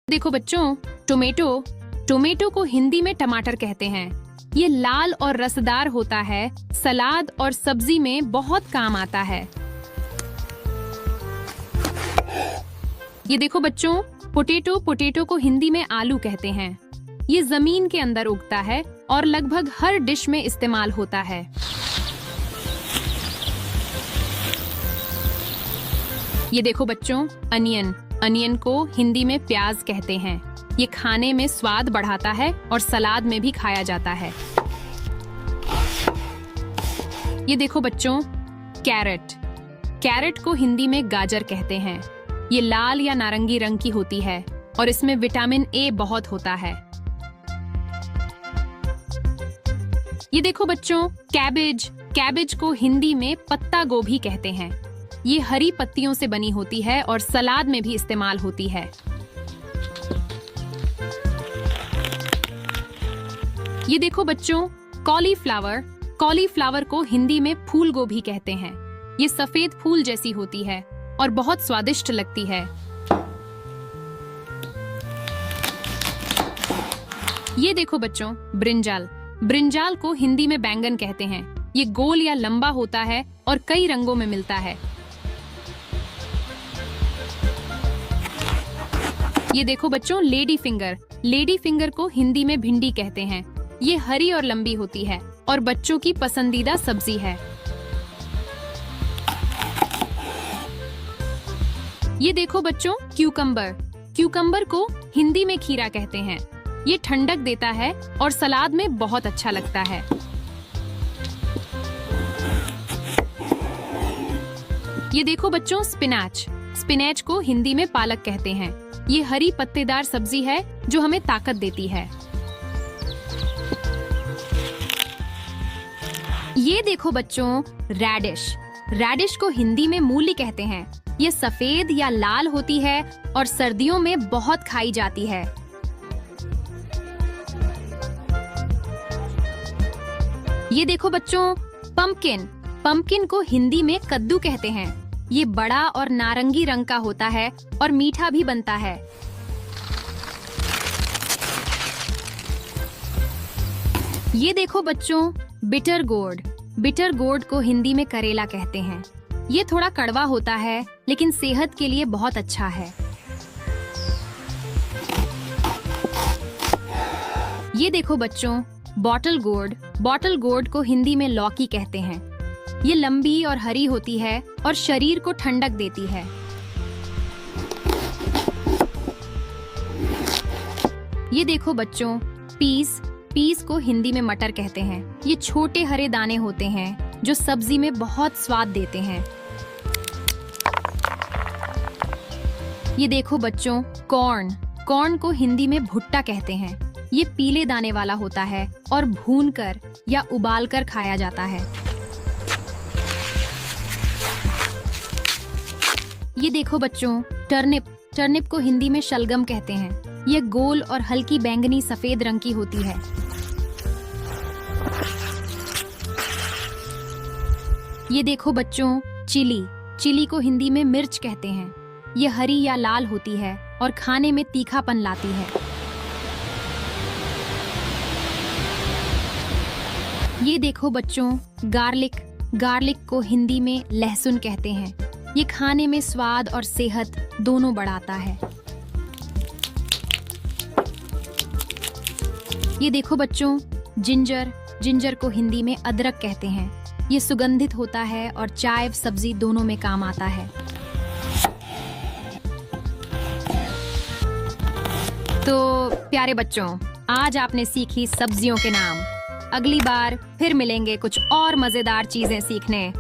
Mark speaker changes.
Speaker 1: देखो बच्चों, tomato tomato को हिंदी में टमाटर कहते हैं। ये लाल और रसदार होता है, सलाद और सब्जी में बहुत काम आता है। ये देखो बच्चों, पोटैटो को हिंदी में आलू कहते हैं। ये जमीन के अंदर उगता है और लगभग हर डिश में इस्तेमाल होता है। ये देखो बच्चों, अनियन को हिंदी में प्याज कहते हैं। ये खाने में स्वाद बढ़ाता है और सलाद में भी खाया जाता है। ये देखो बच्चों, कैरेट को हिंदी में गाजर कहते हैं। ये लाल या नारंगी रंग की होती है और इसमें विटामिन ए बहुत होता है। ये देखो बच्चों, कैबेज को हिंदी में पत्ता गोभी कहते हैं। ये हरी पत्तियों से बनी होती है और सलाद में भी इस्तेमाल होती है। ये देखो बच्चों, कॉलीफ्लावर को हिंदी में फूल गोभी कहते हैं। ये सफेद फूल जैसी होती है और बहुत स्वादिष्ट लगती है। ये देखो बच्चों, ब्रिंजाल को हिंदी में बैंगन कहते हैं। ये गोल या लंबा होता है और कई रंगों में मिलता है। ये देखो बच्चों, लेडी फिंगर को हिंदी में भिंडी कहते हैं। ये हरी और लंबी होती है और बच्चों की पसंदीदा सब्जी है। ये देखो बच्चों, क्यूकम्बर को हिंदी में खीरा कहते हैं। ये ठंडक देता है और सलाद में बहुत अच्छा लगता है। ये देखो बच्चों, स्पिनैच को हिंदी में पालक कहते हैं। ये हरी पत्तेदार सब्जी है जो हमें ताकत देती है। ये देखो बच्चों, रैडिश को हिंदी में मूली कहते हैं। ये सफेद या लाल होती है और सर्दियों में बहुत खाई जाती है। ये देखो बच्चों, पंपकिन को हिंदी में कद्दू कहते हैं। ये बड़ा और नारंगी रंग का होता है और मीठा भी बनता है। ये देखो बच्चों, बिटर गोर्ड को हिंदी में करेला कहते हैं। ये थोड़ा कड़वा होता है लेकिन सेहत के लिए बहुत अच्छा है। ये देखो बच्चों, बॉटल गोर्ड को हिंदी में लौकी कहते हैं। ये लंबी और हरी होती है और शरीर को ठंडक देती है। ये देखो बच्चों, पीस को हिंदी में मटर कहते हैं। ये छोटे हरे दाने होते हैं जो सब्जी में बहुत स्वाद देते हैं। ये देखो बच्चों, कॉर्न को हिंदी में भुट्टा कहते हैं। ये पीले दाने वाला होता है और भूनकर या उबालकर खाया जाता है। ये देखो बच्चों, टर्निप को हिंदी में शलगम कहते हैं। ये गोल और हल्की बैंगनी सफेद रंग की होती है। ये देखो बच्चों, चिली को हिंदी में मिर्च कहते हैं। ये हरी या लाल होती है और खाने में तीखापन लाती है। ये देखो बच्चों, गार्लिक को हिंदी में लहसुन कहते हैं। ये खाने में स्वाद और सेहत दोनों बढ़ाता है। ये देखो बच्चों, जिंजर को हिंदी में अदरक कहते हैं। ये सुगंधित होता है और चाय सब्जी दोनों में काम आता है। तो प्यारे बच्चों, आज आपने सीखी सब्जियों के नाम। अगली बार फिर मिलेंगे कुछ और मजेदार चीजें सीखने।